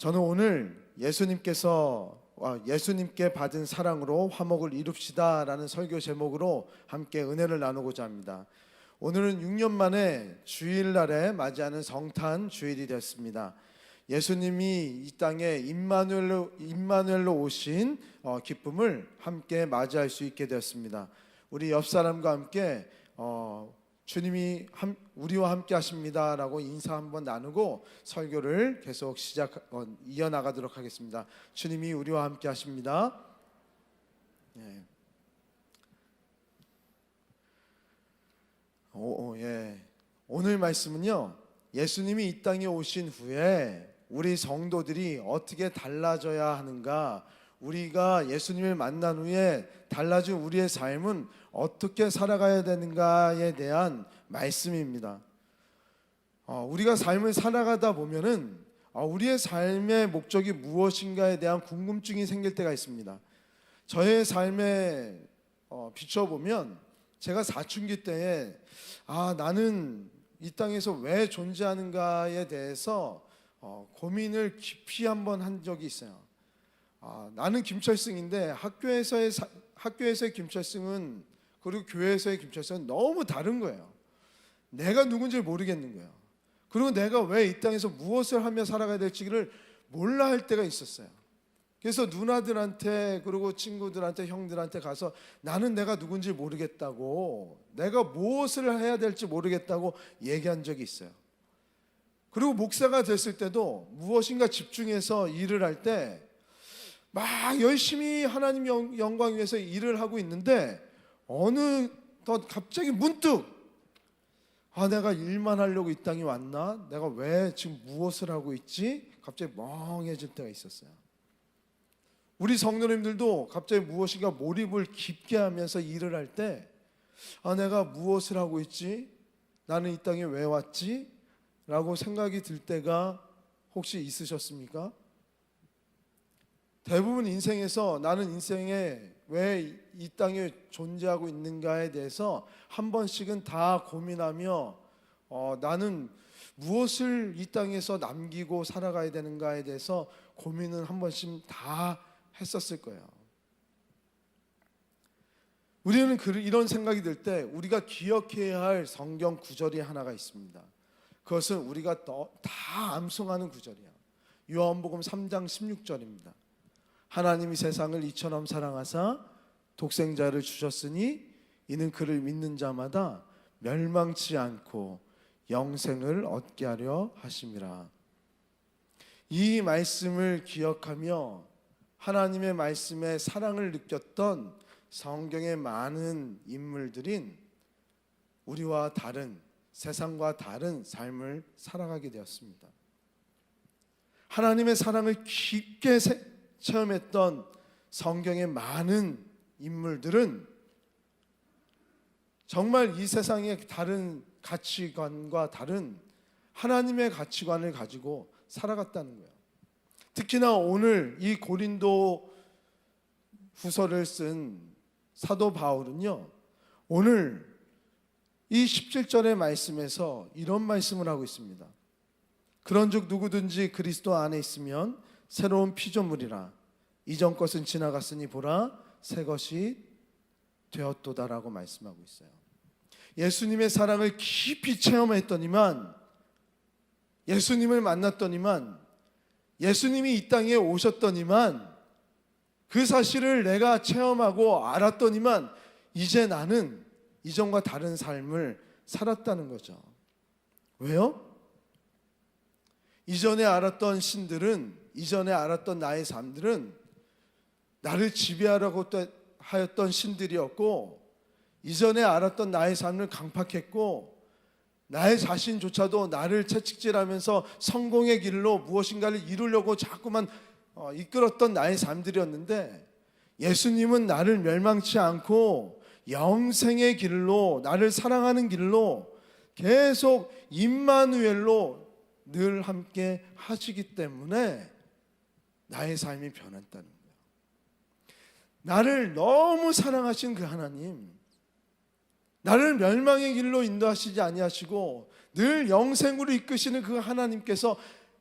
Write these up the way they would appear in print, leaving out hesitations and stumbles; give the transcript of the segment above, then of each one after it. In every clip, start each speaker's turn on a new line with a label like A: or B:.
A: 저는 오늘 예수님께 받은 사랑으로 화목을 이룹시다 라는 설교 제목으로 함께 은혜를 나누고자 합니다. 오늘은 6년 만에 주일날에 맞이하는 성탄 주일이 됐습니다. 예수님이 이 땅에 임마누엘로 오신 기쁨을 함께 맞이할 수 있게 되었습니다. 우리 옆 사람과 함께 주님이 우리와 함께 하십니다 라고 인사 한번 나누고 설교를 계속 이어나가도록 하겠습니다. 주님이 우리와 함께 하십니다. 예. 오늘 말씀은요, 예수님이 이 땅에 오신 후에 우리 성도들이 어떻게 달라져야 하는가, 우리가 예수님을 만난 후에 달라진 우리의 삶은 어떻게 살아가야 되는가에 대한 말씀입니다. 우리가 삶을 살아가다 보면은 우리의 삶의 목적이 무엇인가에 대한 궁금증이 생길 때가 있습니다. 저의 삶에 비춰보면 제가 사춘기 때에 나는 이 땅에서 왜 존재하는가에 대해서 고민을 깊이 한번 한 적이 있어요. 나는 김철승인데 학교에서의 김철승은 그리고 교회에서의 김철승은 너무 다른 거예요. 내가 누군지 모르겠는 거예요. 그리고 내가 왜 이 땅에서 무엇을 하며 살아가야 될지를 몰라 할 때가 있었어요. 그래서 누나들한테 그리고 친구들한테 형들한테 가서 나는 내가 누군지 모르겠다고, 내가 무엇을 해야 될지 모르겠다고 얘기한 적이 있어요. 그리고 목사가 됐을 때도 무엇인가 집중해서 일을 할 때 막 열심히 하나님 영광 위해서 일을 하고 있는데 어느덧 갑자기 문득 내가 일만 하려고 이 땅에 왔나? 내가 왜 지금 무엇을 하고 있지? 갑자기 멍해질 때가 있었어요. 우리 성도님들도 갑자기 무엇인가 몰입을 깊게 하면서 일을 할 때 내가 무엇을 하고 있지? 나는 이 땅에 왜 왔지? 라고 생각이 들 때가 혹시 있으셨습니까? 대부분 인생에서 나는 인생에 왜 이 땅에 존재하고 있는가에 대해서 한 번씩은 다 고민하며 나는 무엇을 이 땅에서 남기고 살아가야 되는가에 대해서 고민은 한 번씩 다 했었을 거예요. 우리는 이런 생각이 들 때 우리가 기억해야 할 성경 구절이 하나가 있습니다. 그것은 우리가 다 암송하는 구절이야. 요한복음 3장 16절입니다. 하나님이 세상을 이처럼 사랑하사 독생자를 주셨으니 이는 그를 믿는 자마다 멸망치 않고 영생을 얻게 하려 하심이라. 이 말씀을 기억하며 하나님의 말씀에 사랑을 느꼈던 성경의 많은 인물들인 우리와 다른, 세상과 다른 삶을 살아가게 되었습니다. 하나님의 사랑을 깊게 체험했던 성경의 많은 인물들은 정말 이 세상의 다른 가치관과 다른 하나님의 가치관을 가지고 살아갔다는 거예요. 특히나 오늘 이 고린도 후서를 쓴 사도 바울은요, 오늘 이 17절의 말씀에서 이런 말씀을 하고 있습니다. 그런즉 누구든지 그리스도 안에 있으면 새로운 피조물이라. 이전 것은 지나갔으니 보라 새 것이 되었도다라고 말씀하고 있어요. 예수님의 사랑을 깊이 체험했더니만, 예수님을 만났더니만, 예수님이 이 땅에 오셨더니만, 그 사실을 내가 체험하고 알았더니만 이제 나는 이전과 다른 삶을 살았다는 거죠. 왜요? 이전에 알았던 신들은, 이전에 알았던 나의 삶들은 나를 지배하려고 하였던 신들이었고, 이전에 알았던 나의 삶을 강팍했고, 나의 자신조차도 나를 채찍질하면서 성공의 길로 무엇인가를 이루려고 자꾸만 이끌었던 나의 삶들이었는데, 예수님은 나를 멸망치 않고 영생의 길로, 나를 사랑하는 길로 계속 임마누엘로 늘 함께 하시기 때문에 나의 삶이 변했다는 거예요. 나를 너무 사랑하신 그 하나님, 나를 멸망의 길로 인도하시지 아니하시고 늘 영생으로 이끄시는 그 하나님께서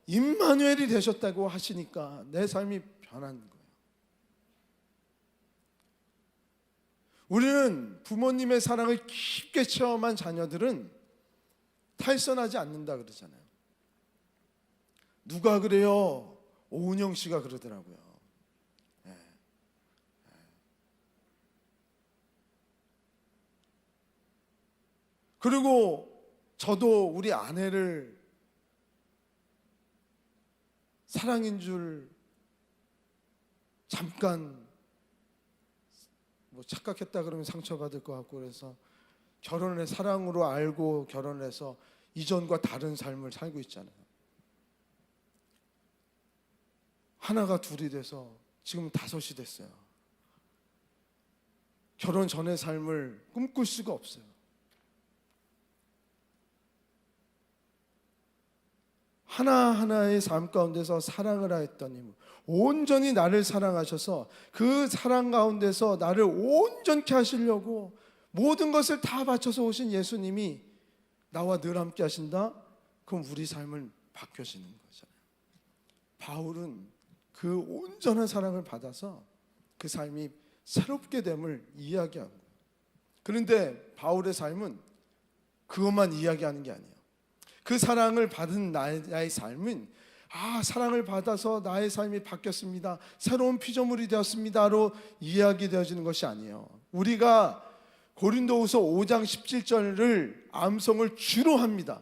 A: 임마누엘이 되셨다고 하시니까 내 삶이 변한 거예요. 우리는 부모님의 사랑을 깊게 체험한 자녀들은 탈선하지 않는다 그러잖아요. 누가 그래요? 오은영 씨가 그러더라고요. 네. 그리고 저도 우리 아내를 사랑인 줄 잠깐 뭐 착각했다 그러면 상처받을 것 같고, 그래서 결혼을 해 사랑으로 알고 결혼을 해서 이전과 다른 삶을 살고 있잖아요. 하나가 둘이 돼서 지금 5이 됐어요. 결혼 전의 삶을 꿈꿀 수가 없어요. 하나하나의 삶 가운데서 사랑을 하였더니 온전히 나를 사랑하셔서 그 사랑 가운데서 나를 온전케 하시려고 모든 것을 다 바쳐서 오신 예수님이 나와 늘 함께 하신다? 그럼 우리 삶은 바뀌어지는 거잖아요. 바울은 그 온전한 사랑을 받아서 그 삶이 새롭게 됨을 이야기하고, 그런데 바울의 삶은 그것만 이야기하는 게 아니에요. 그 사랑을 받은 나의 삶은 사랑을 받아서 나의 삶이 바뀌었습니다, 새로운 피조물이 되었습니다로 이야기되어지는 것이 아니에요. 우리가 고린도후서 5장 17절을 암송을 주로 합니다.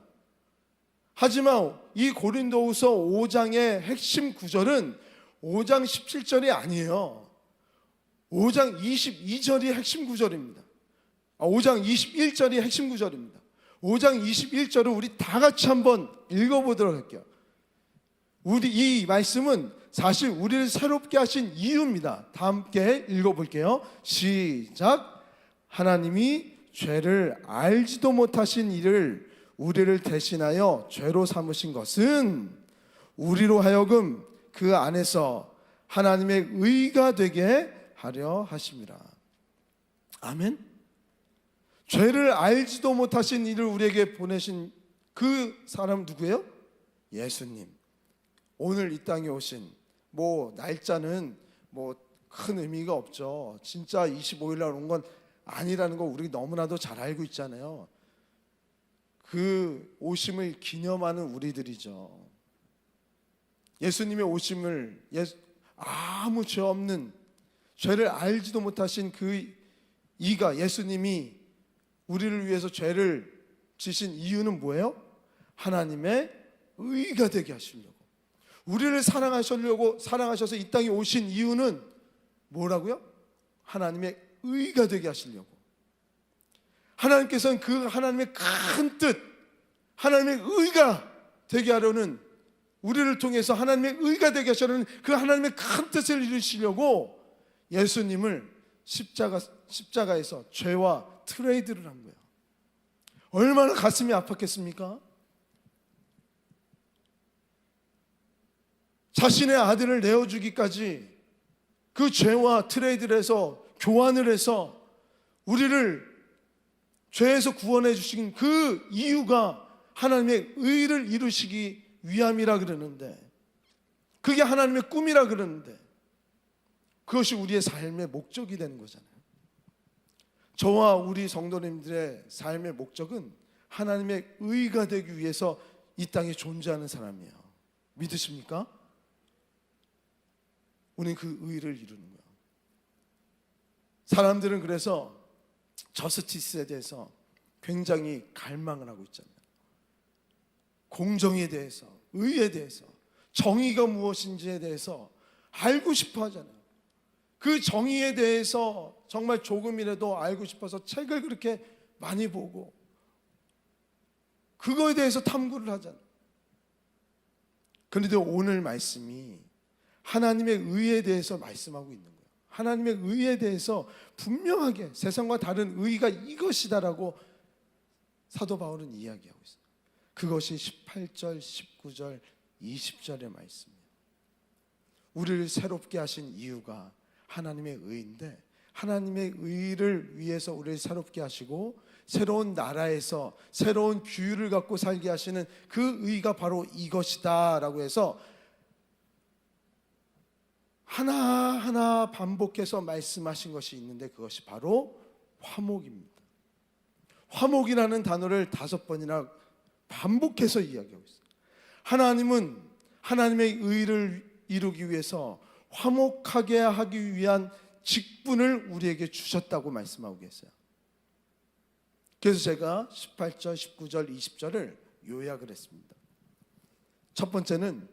A: 하지만 이 고린도후서 5장의 핵심 구절은 5장 17절이 아니에요. 5장 22절이 핵심 구절입니다. 5장 21절이 핵심 구절입니다. 5장 21절을 우리 다 같이 한번 읽어보도록 할게요. 이 말씀은 사실 우리를 새롭게 하신 이유입니다. 다 함께 읽어볼게요. 시작. 하나님이 죄를 알지도 못하신 이를 우리를 대신하여 죄로 삼으신 것은 우리로 하여금 그 안에서 하나님의 의가 되게 하려 하심이라. 아멘. 죄를 알지도 못하신 이를 우리에게 보내신 그 사람 누구예요? 예수님. 오늘 이 땅에 오신 날짜는 큰 의미가 없죠. 진짜 25일 날 온 건 아니라는 거 우리 너무나도 잘 알고 있잖아요. 그 오심을 기념하는 우리들이죠. 예수님의 오심을 아무 죄 없는, 죄를 알지도 못하신 이가 예수님이 우리를 위해서 죄를 지신 이유는 뭐예요? 하나님의 의가 되게 하시려고, 우리를 사랑하셔서 이 땅에 오신 이유는 뭐라고요? 하나님의 의가 되게 하시려고. 하나님께서는 그 하나님의 큰 뜻, 하나님의 의가 되게 하려는, 우리를 통해서 하나님의 의가 되게 하시려는 그 하나님의 큰 뜻을 이루시려고 예수님을 십자가에서 죄와 트레이드를 한 거예요. 얼마나 가슴이 아팠겠습니까? 자신의 아들을 내어주기까지 그 죄와 트레이드를 해서, 교환을 해서 우리를 죄에서 구원해 주신 그 이유가 하나님의 의를 이루시기 위함이라 그러는데, 그게 하나님의 꿈이라 그러는데, 그것이 우리의 삶의 목적이 되는 거잖아요. 저와 우리 성도님들의 삶의 목적은 하나님의 의가 되기 위해서 이 땅에 존재하는 사람이에요. 믿으십니까? 우리는 그 의를 이루는 거예요. 사람들은 그래서 저스티스에 대해서 굉장히 갈망을 하고 있잖아요. 공정에 대해서, 의에 대해서, 정의가 무엇인지에 대해서 알고 싶어 하잖아요. 그 정의에 대해서 정말 조금이라도 알고 싶어서 책을 그렇게 많이 보고 그거에 대해서 탐구를 하잖아요. 그런데 오늘 말씀이 하나님의 의에 대해서 말씀하고 있는 거예요. 하나님의 의에 대해서 분명하게 세상과 다른 의가 이것이다라고 사도 바울은 이야기하고 있어요. 그것이 18절, 19절, 20절의 말씀이에요. 우리를 새롭게 하신 이유가 하나님의 의인데, 하나님의 의를 위해서 우리를 새롭게 하시고 새로운 나라에서 새로운 규율을 갖고 살게 하시는 그 의가 바로 이것이다 라고 해서 하나하나 반복해서 말씀하신 것이 있는데, 그것이 바로 화목입니다. 화목이라는 단어를 5번이나 반복해서 이야기하고 있어요. 하나님은 하나님의 의를 이루기 위해서 화목하게 하기 위한 직분을 우리에게 주셨다고 말씀하고 계세요. 그래서 제가 18절, 19절, 20절을 요약을 했습니다. 첫 번째는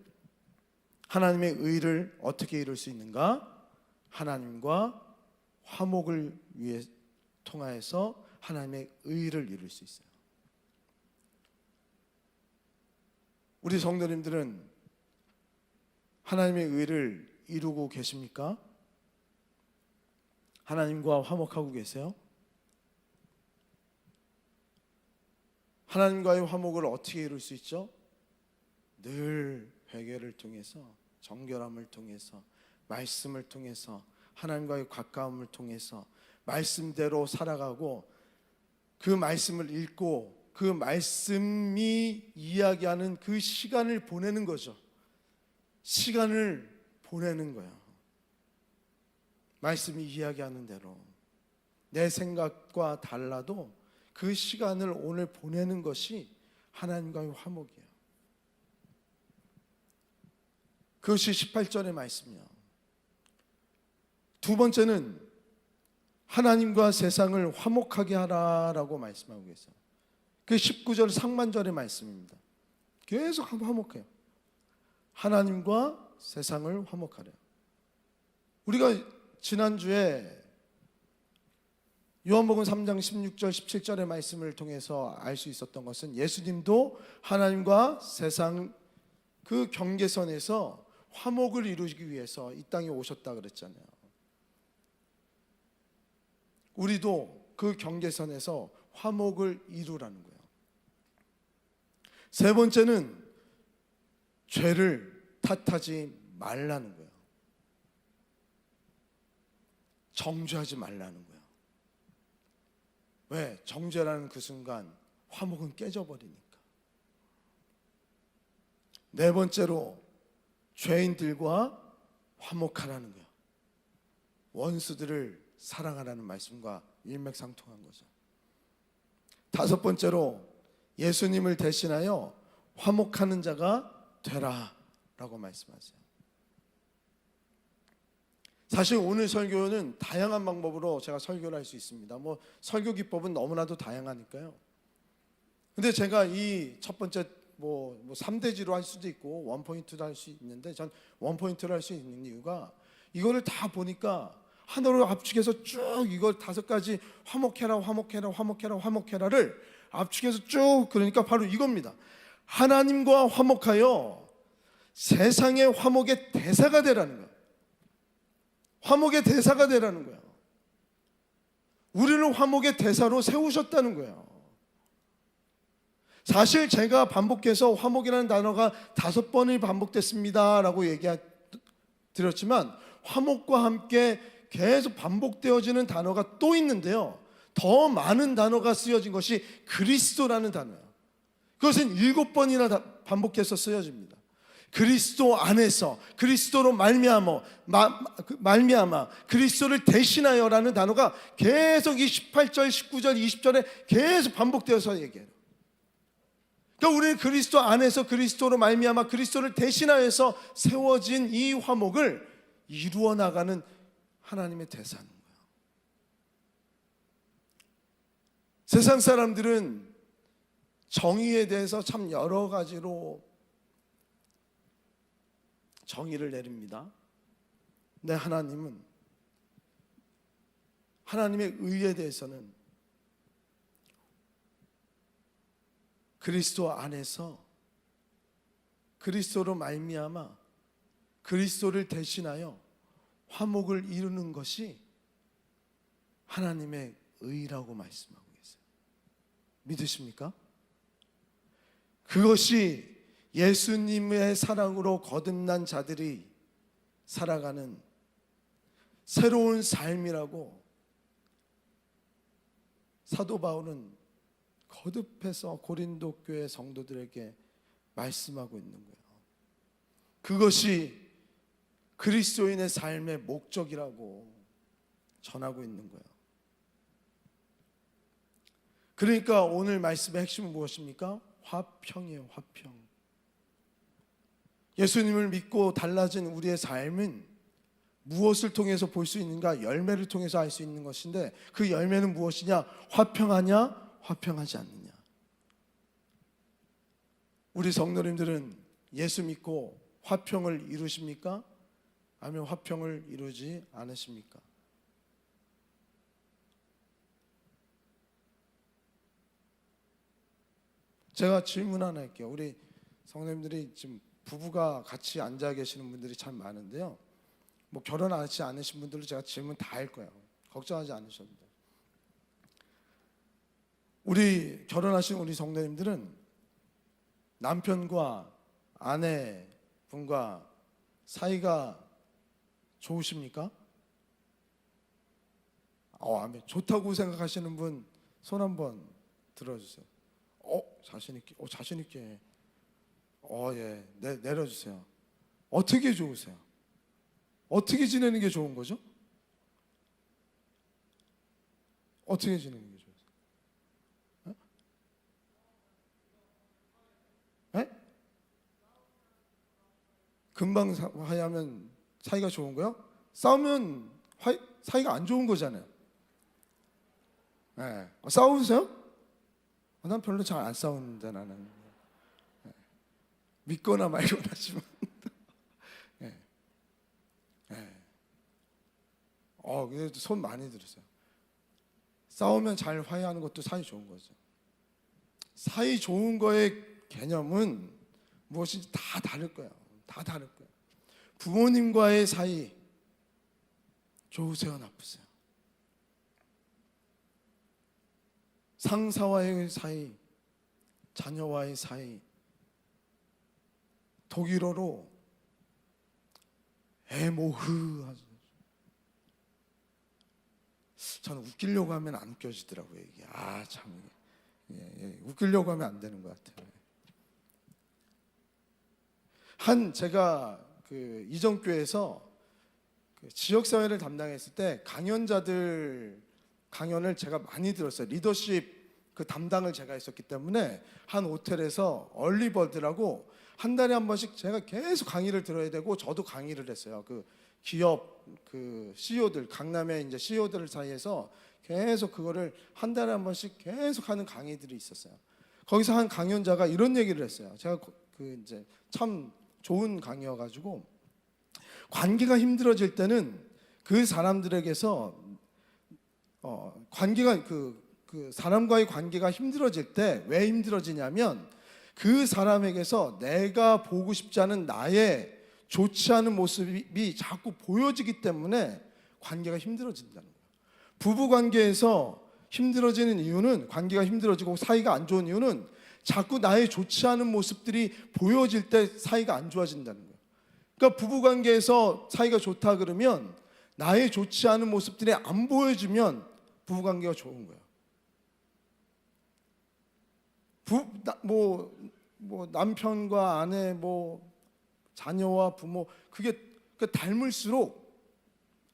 A: 하나님의 의를 어떻게 이룰 수 있는가? 하나님과 화목을 위해 통하여서 하나님의 의를 이룰 수 있어요. 우리 성도님들은 하나님의 의를 이루고 계십니까? 하나님과 화목하고 계세요? 하나님과의 화목을 어떻게 이룰 수 있죠? 늘 회개를 통해서, 정결함을 통해서, 말씀을 통해서, 하나님과의 가까움을 통해서 말씀대로 살아가고, 그 말씀을 읽고 그 말씀이 이야기하는 그 시간을 보내는 거죠. 시간을 보내는 거예요. 말씀이 이야기하는 대로 내 생각과 달라도 그 시간을 오늘 보내는 것이 하나님과의 화목이에요. 그것이 18절의 말씀이에요. 두 번째는 하나님과 세상을 화목하게 하라라고 말씀하고 계세요. 그 19절 상반절의 말씀입니다. 계속 화목해요. 하나님과 세상을 화목하래요. 우리가 지난주에 요한복음 3장 16절 17절의 말씀을 통해서 알 수 있었던 것은, 예수님도 하나님과 세상 그 경계선에서 화목을 이루기 위해서 이 땅에 오셨다 그랬잖아요. 우리도 그 경계선에서 화목을 이루라는 거예요. 세 번째는 죄를 탓하지 말라는 거예요. 정죄하지 말라는 거예요. 왜? 정죄라는 그 순간 화목은 깨져버리니까. 네 번째로 죄인들과 화목하라는 거예요. 원수들을 사랑하라는 말씀과 일맥상통한 거죠. 다섯 번째로 예수님을 대신하여 화목하는 자가 되라 라고 말씀하세요. 사실 오늘 설교는 다양한 방법으로 제가 설교를 할 수 있습니다. 설교 기법은 너무나도 다양하니까요. 근데 제가 이 첫 번째 3대지로 할 수도 있고 원포인트로 할 수 있는데, 전 원포인트로 할 수 있는 이유가, 이거를 다 보니까 하나로 압축해서 쭉 이걸 5가지 화목해라, 화목해라, 화목해라, 화목해라를 압축해서 쭉, 그러니까 바로 이겁니다. 하나님과 화목하여 세상의 화목의 대사가 되라는 거예요. 화목의 대사가 되라는 거예요. 우리를 화목의 대사로 세우셨다는 거예요. 사실 제가 반복해서 화목이라는 단어가 5번이 반복됐습니다 라고 드렸지만, 화목과 함께 계속 반복되어지는 단어가 또 있는데요, 더 많은 단어가 쓰여진 것이 그리스도라는 단어예요. 그것은 7번이나 반복해서 쓰여집니다. 그리스도 안에서, 그리스도로 말미암아, 그리스도를 대신하여라는 단어가 계속 이 18절, 19절, 20절에 계속 반복되어서 얘기해요. 그러니까 우리는 그리스도 안에서, 그리스도로 말미암아, 그리스도를 대신하여서 세워진 이 화목을 이루어 나가는 하나님의 대사인 거예요. 세상 사람들은 정의에 대해서 참 여러 가지로 정의를 내립니다. 근데 하나님은, 하나님의 의에 대해서는 그리스도 안에서, 그리스도로 말미암아, 그리스도를 대신하여 화목을 이루는 것이 하나님의 의라고 말씀하고 계세요. 믿으십니까? 그것이 예수님의 사랑으로 거듭난 자들이 살아가는 새로운 삶이라고 사도 바울은 거듭해서 고린도 교회 성도들에게 말씀하고 있는 거예요. 그것이 그리스도인의 삶의 목적이라고 전하고 있는 거예요. 그러니까 오늘 말씀의 핵심은 무엇입니까? 화평이에요. 화평. 예수님을 믿고 달라진 우리의 삶은 무엇을 통해서 볼 수 있는가? 열매를 통해서 알 수 있는 것인데, 그 열매는 무엇이냐? 화평하냐? 화평하지 않느냐? 우리 성도님들은 예수 믿고 화평을 이루십니까? 아니면 화평을 이루지 않으십니까? 제가 질문 하나 할게요. 우리 성도님들이 지금 부부가 같이 앉아 계시는 분들이 참 많은데요, 뭐 결혼하지 않으신 분들도 제가 질문 다 할 거예요. 걱정하지 않으셔도 돼요. 우리 결혼하신 우리 성도님들은 남편과 아내분과 사이가 좋으십니까? 아멘. 좋다고 생각하시는 분 손 한번 들어주세요. 자신 있게. 자신 있게. 예. 내려주세요. 어떻게 좋으세요? 어떻게 지내는 게 좋은 거죠? 어떻게 지내는 게 좋으세요? 예? 금방 화해하면 사이가 좋은 거요? 싸우면 사이가 안 좋은 거잖아요. 예. 싸우세요? 난 별로 잘 안 싸우는데 나는. 예. 믿거나 말거나 하지만. 예. 예. 그래도 손 많이 들으세요. 싸우면 잘 화해하는 것도 사이 좋은 거죠. 사이 좋은 거의 개념은 무엇인지 다 다를 거예요. 다 다를 거예요. 부모님과의 사이 좋으세요, 나쁘세요? 상사와의 사이, 자녀와의 사이, 독일어로 에모흐 하죠. 저는 웃기려고 하면 안 웃겨지더라고요, 이게. 참. 웃기려고 하면 안 되는 것 같아요. 제가 그 이정교회에서 그 지역사회를 담당했을 때 강연을 제가 많이 들었어요. 리더십 그 담당을 제가 했었기 때문에 한 호텔에서 얼리버드라고 한 달에 한 번씩 제가 계속 강의를 들어야 되고, 저도 강의를 했어요. 그 기업 그 CEO들, 강남의 이제 CEO들 사이에서 계속 그거를 한 달에 한 번씩 계속 하는 강의들이 있었어요. 거기서 한 강연자가 이런 얘기를 했어요. 제가 그 이제 참 좋은 강의여가지고, 관계가 힘들어질 때는 그 사람들에게서 관계가 그 사람과의 관계가 힘들어질 때 왜 힘들어지냐면, 그 사람에게서 내가 보고 싶지 않은 나의 좋지 않은 모습이 자꾸 보여지기 때문에 관계가 힘들어진다는 거예요. 부부 관계에서 힘들어지는 이유는, 관계가 힘들어지고 사이가 안 좋은 이유는 자꾸 나의 좋지 않은 모습들이 보여질 때 사이가 안 좋아진다는 거예요. 그러니까 부부 관계에서 사이가 좋다 그러면 나의 좋지 않은 모습들이 안 보여지면 부부 관계가 좋은 거예요. 남편과 아내, 자녀와 부모, 그게 닮을수록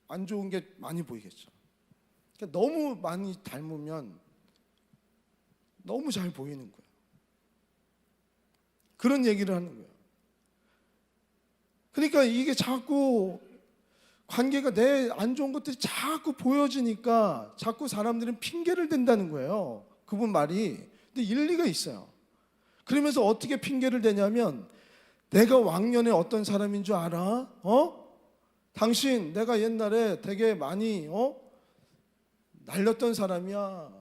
A: 안 좋은 게 많이 보이겠죠. 그러니까 너무 많이 닮으면 너무 잘 보이는 거예요. 그런 얘기를 하는 거예요. 그러니까 이게 자꾸 관계가 내 안 좋은 것들이 자꾸 보여지니까 자꾸 사람들은 핑계를 댄다는 거예요. 그분 말이. 근데 일리가 있어요. 그러면서 어떻게 핑계를 대냐면, 내가 왕년에 어떤 사람인 줄 알아? 당신 내가 옛날에 되게 많이 날렸던 사람이야.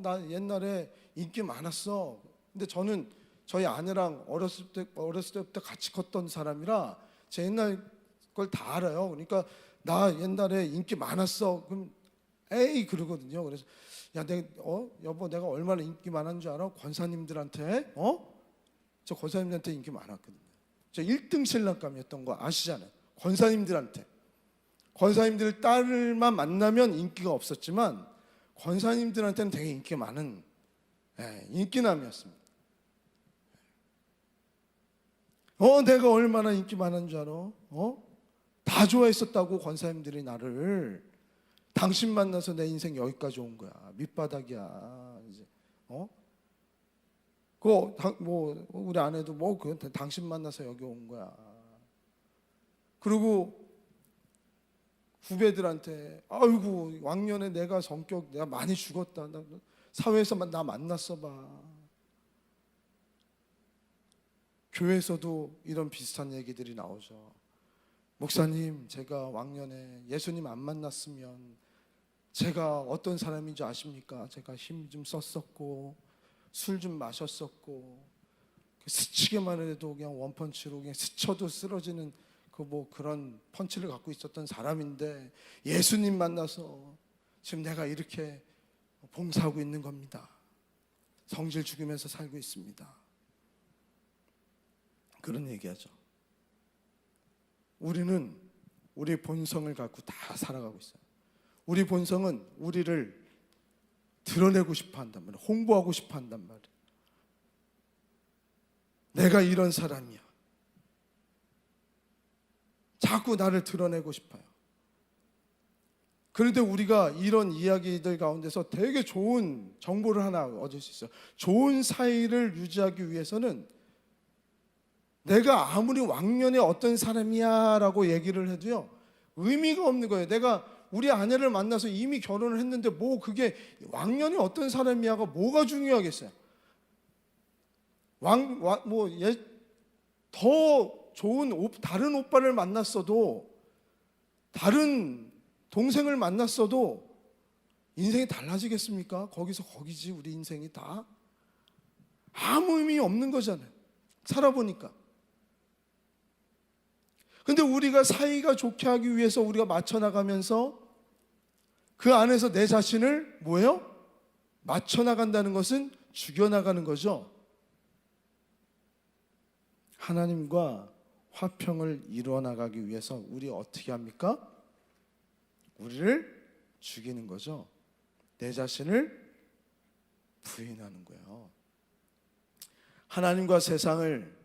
A: 나 옛날에 인기 많았어. 근데 저는 저희 아내랑 어렸을 때부터 같이 컸던 사람이라 제 옛날 걸 다 알아요. 그러니까 나 옛날에 인기 많았어. 그럼 에이 그러거든요. 그래서 여보, 내가 얼마나 인기 많은 줄 알아? 권사님들한테 저 권사님들한테 인기 많았거든요. 저 1등 신랑감이었던 거 아시잖아요. 권사님들 딸만 만나면 인기가 없었지만 권사님들한테는 되게 인기가 많은 인기남이었습니다. 내가 얼마나 인기 많은 줄 알아? 다 좋아했었다고 권사님들이 나를. 당신 만나서 내 인생 여기까지 온 거야. 밑바닥이야. 이제 우리 아내도 당신 만나서 여기 온 거야. 그리고 후배들한테 아이고 왕년에 내가 많이 죽었다. 사회에서만 나 만났어 봐. 교회에서도 이런 비슷한 얘기들이 나오죠. 목사님, 제가 왕년에 예수님 안 만났으면 제가 어떤 사람인 줄 아십니까? 제가 힘 좀 썼었고 술 좀 마셨었고 스치기만 해도 그냥 원펀치로 그냥 스쳐도 쓰러지는 그런 펀치를 갖고 있었던 사람인데 예수님 만나서 지금 내가 이렇게 봉사하고 있는 겁니다. 성질 죽이면서 살고 있습니다. 그런 얘기하죠. 우리는 우리 본성을 갖고 다 살아가고 있어요. 우리 본성은 우리를 드러내고 싶어 한단 말이에요. 홍보하고 싶어 한단 말이에요. 내가 이런 사람이야. 자꾸 나를 드러내고 싶어요. 그런데 우리가 이런 이야기들 가운데서 되게 좋은 정보를 하나 얻을 수 있어요. 좋은 사이를 유지하기 위해서는 내가 아무리 왕년에 어떤 사람이야 라고 얘기를 해도요 의미가 없는 거예요. 내가 우리 아내를 만나서 이미 결혼을 했는데 그게 왕년에 어떤 사람이야가 뭐가 중요하겠어요. 더 좋은 다른 오빠를 만났어도 다른 동생을 만났어도 인생이 달라지겠습니까? 거기서 거기지. 우리 인생이 다 아무 의미 없는 거잖아요. 살아보니까. 근데 우리가 사이가 좋게 하기 위해서 우리가 맞춰나가면서 그 안에서 내 자신을 맞춰나간다는 것은 죽여나가는 거죠. 하나님과 화평을 이루어나가기 위해서 우리 어떻게 합니까? 우리를 죽이는 거죠. 내 자신을 부인하는 거예요. 하나님과 세상을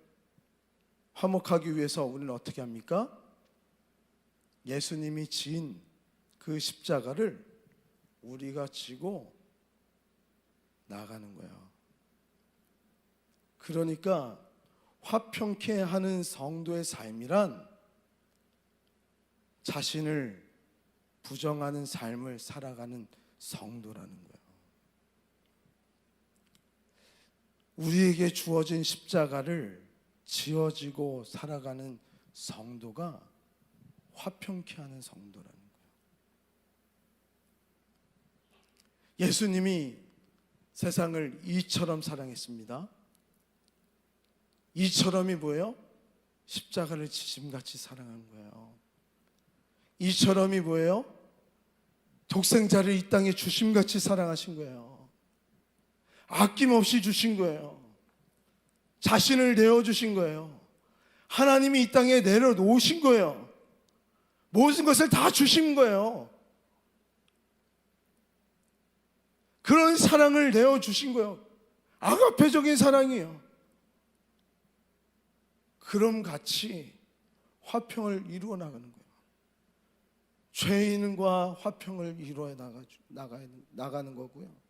A: 화목하기 위해서 우리는 어떻게 합니까? 예수님이 지은 그 십자가를 우리가 지고 나가는 거예요. 그러니까 화평케 하는 성도의 삶이란 자신을 부정하는 삶을 살아가는 성도라는 거예요. 우리에게 주어진 십자가를 지어지고 살아가는 성도가 화평케 하는 성도라는 거예요. 예수님이 세상을 이처럼 사랑했습니다. 이처럼이 뭐예요? 십자가를 지심같이 사랑한 거예요. 이처럼이 뭐예요? 독생자를 이 땅에 주심같이 사랑하신 거예요. 아낌없이 주신 거예요. 자신을 내어주신 거예요. 하나님이 이 땅에 내려놓으신 거예요. 모든 것을 다 주신 거예요. 그런 사랑을 내어주신 거예요. 아가페적인 사랑이에요. 그럼 같이 화평을 이루어 나가는 거예요. 죄인과 화평을 이루어 나가는 거고요.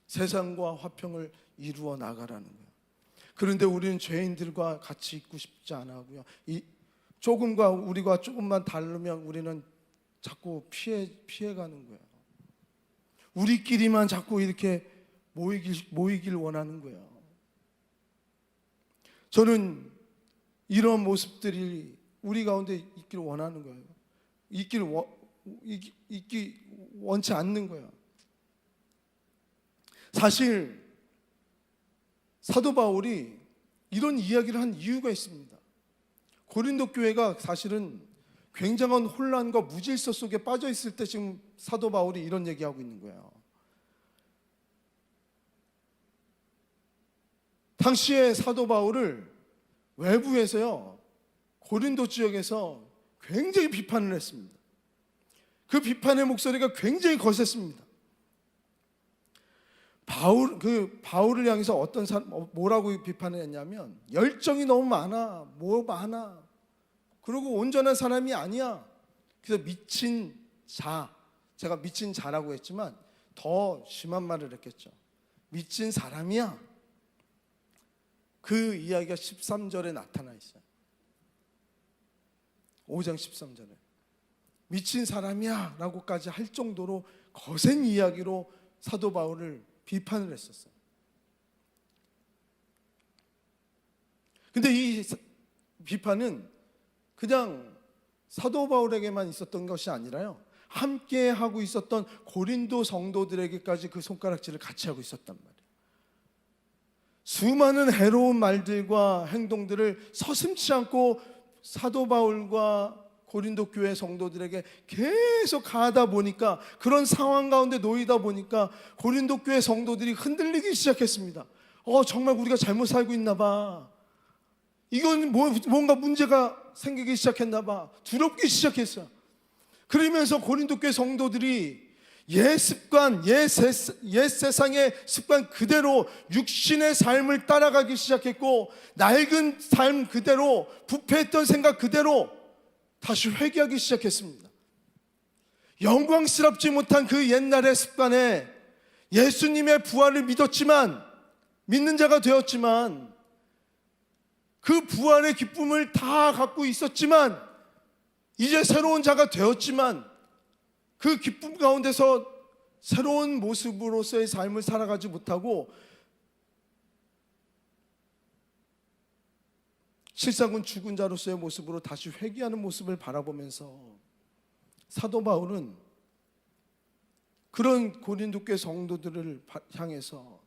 A: 세상과 화평을 이루어 나가라는 거예요. 그런데 우리는 죄인들과 같이 있고 싶지 않아 하고요. 우리가 조금만 다르면 우리는 자꾸 피해가는 거예요. 우리끼리만 자꾸 이렇게 모이길 원하는 거예요. 저는 이런 모습들이 우리 가운데 있기를 원하는 거예요. 있기 원치 않는 거예요. 사실 사도 바울이 이런 이야기를 한 이유가 있습니다. 고린도 교회가 사실은 굉장한 혼란과 무질서 속에 빠져 있을 때 지금 사도 바울이 이런 얘기하고 있는 거예요. 당시에 사도 바울을 외부에서요 고린도 지역에서 굉장히 비판을 했습니다. 그 비판의 목소리가 굉장히 거셌습니다. 바울을 향해서 어떤 사람 뭐라고 비판을 했냐면 열정이 너무 많아, 뭐 많아. 그리고 온전한 사람이 아니야. 그래서 미친 자, 제가 미친 자라고 했지만 더 심한 말을 했겠죠. 미친 사람이야. 그 이야기가 13절에 나타나 있어요. 5장 13절에 미친 사람이야 라고까지 할 정도로 거센 이야기로 사도 바울을 비판을 했었어요. 근데 이 비판은 그냥 사도 바울에게만 있었던 것이 아니라요, 함께 하고 있었던 고린도 성도들에게까지 그 손가락질을 같이 하고 있었단 말이에요. 수많은 해로운 말들과 행동들을 서슴지 않고 사도 바울과 고린도 교회 성도들에게 계속 하다 보니까, 그런 상황 가운데 놓이다 보니까 고린도 교회 성도들이 흔들리기 시작했습니다. 정말 우리가 잘못 살고 있나 봐. 이건 뭔가 문제가 생기기 시작했나 봐. 두렵기 시작했어요. 그러면서 고린도 교회 성도들이 옛 습관, 옛 세상의 습관 그대로 육신의 삶을 따라가기 시작했고, 낡은 삶 그대로, 부패했던 생각 그대로 다시 회개하기 시작했습니다. 영광스럽지 못한 그 옛날의 습관에 예수님의 부활을 믿는 자가 되었지만, 그 부활의 기쁨을 다 갖고 있었지만, 이제 새로운 자가 되었지만 그 기쁨 가운데서 새로운 모습으로서의 삶을 살아가지 못하고 실상은 죽은 자로서의 모습으로 다시 회개하는 모습을 바라보면서 사도 바울은 그런 고린도 교회 성도들을 향해서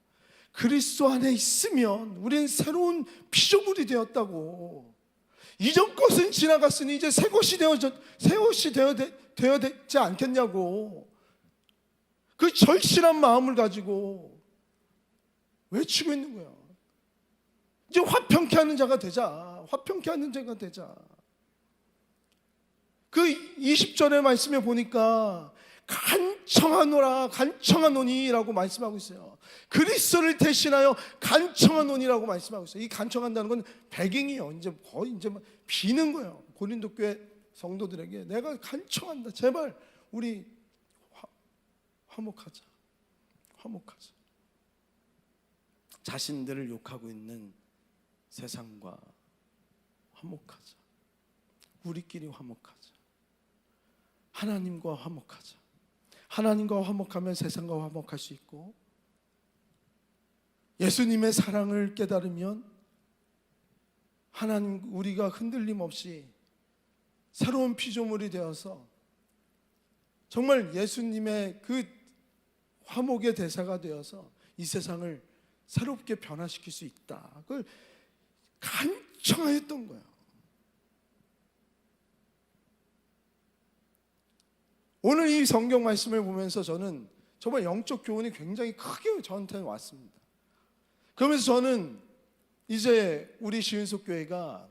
A: 그리스도 안에 있으면 우리는 새로운 피조물이 되었다고, 이전 것은 지나갔으니 이제 새 것이 되어야 되지 않겠냐고, 그 절실한 마음을 가지고 외치고 있는 거야. 이제 화평케 하는 자가 되자. 화평케 하는 자가 되자. 그 20절의 말씀에 보니까 간청하노니라고 말씀하고 있어요. 그리스도를 대신하여 간청하노니라고 말씀하고 있어요. 이 간청한다는 건 배경이에요. 이제 거의 비는 거예요. 고린도 교회 성도들에게 내가 간청한다. 제발 우리 화목하자. 자신들을 욕하고 있는 세상과 화목하자. 우리끼리 화목하자. 하나님과 화목하자. 하나님과 화목하면 세상과 화목할 수 있고, 예수님의 사랑을 깨달으면 우리가 흔들림 없이 새로운 피조물이 되어서 정말 예수님의 그 화목의 대사가 되어서 이 세상을 새롭게 변화시킬 수 있다. 그걸 간청하였던 거예요. 오늘 이 성경 말씀을 보면서 저는 정말 영적 교훈이 굉장히 크게 저한테는 왔습니다. 그러면서 저는 이제 우리 시은속 교회가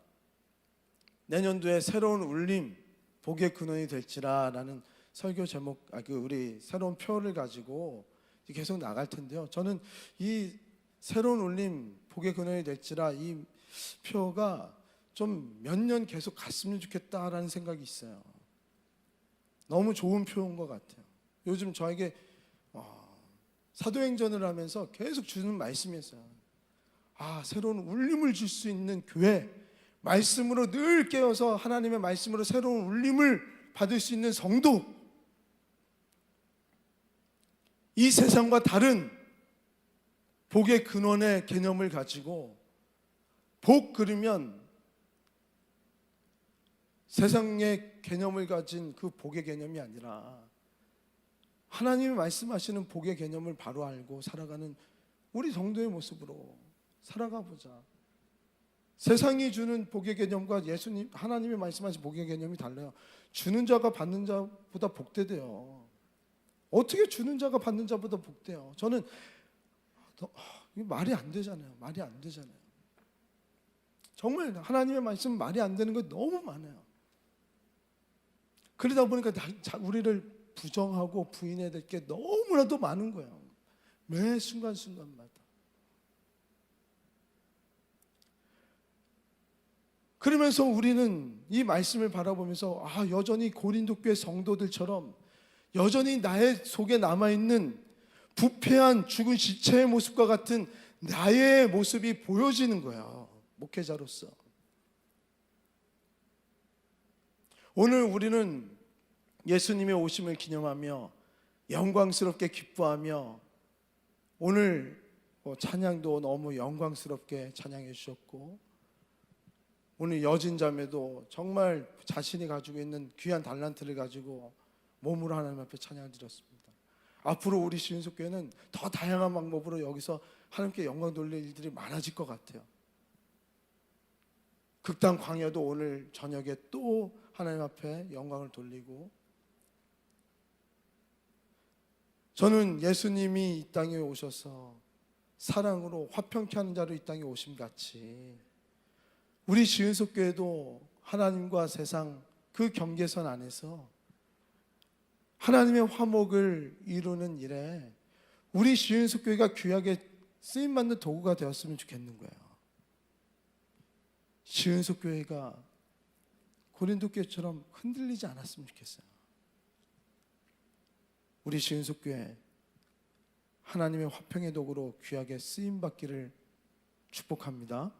A: 내년도에 새로운 울림, 복의 근원이 될지라라는 설교 제목, 우리 새로운 표를 가지고 계속 나갈 텐데요. 저는 이 새로운 울림, 복의 근원이 될지라 이 표가 좀 몇 년 계속 갔으면 좋겠다라는 생각이 있어요. 너무 좋은 표인 것 같아요. 요즘 저에게 사도행전을 하면서 계속 주는 말씀이었어요. 새로운 울림을 줄 수 있는 교회, 말씀으로 늘 깨어서 하나님의 말씀으로 새로운 울림을 받을 수 있는 성도, 이 세상과 다른 복의 근원의 개념을 가지고, 복 그러면 세상의 개념을 가진 그 복의 개념이 아니라 하나님이 말씀하시는 복의 개념을 바로 알고 살아가는 우리 성도의 모습으로 살아가 보자. 세상이 주는 복의 개념과 하나님이 말씀하신 복의 개념이 달라요. 주는 자가 받는 자보다 복되대요. 어떻게 주는 자가 받는 자보다 복돼요? 저는 말이 안 되잖아요. 정말 하나님의 말씀 말이 안 되는 거 너무 많아요. 그러다 보니까 우리를 부정하고 부인해야 될 게 너무나도 많은 거예요. 매 순간순간마다. 그러면서 우리는 이 말씀을 바라보면서 여전히 고린도 교회 성도들처럼 여전히 나의 속에 남아있는 부패한 죽은 지체의 모습과 같은 나의 모습이 보여지는 거야, 목회자로서. 오늘 우리는 예수님의 오심을 기념하며 영광스럽게 기뻐하며, 오늘 찬양도 너무 영광스럽게 찬양해 주셨고, 오늘 여진자매도 정말 자신이 가지고 있는 귀한 달란트를 가지고 몸으로 하나님 앞에 찬양을 드렸습니다. 앞으로 우리 시윤석교회는 더 다양한 방법으로 여기서 하나님께 영광 돌릴 일들이 많아질 것 같아요. 극단 광야도 오늘 저녁에 또 하나님 앞에 영광을 돌리고, 저는 예수님이 이 땅에 오셔서 사랑으로 화평케 하는 자로 이 땅에 오심 같이 우리 시윤석교회도 하나님과 세상 그 경계선 안에서 하나님의 화목을 이루는 일에 우리 시윤석교회가 귀하게 쓰임받는 도구가 되었으면 좋겠는 거예요. 시윤석교회가 고린도교회처럼 흔들리지 않았으면 좋겠어요. 우리 시윤석교회 하나님의 화평의 도구로 귀하게 쓰임받기를 축복합니다.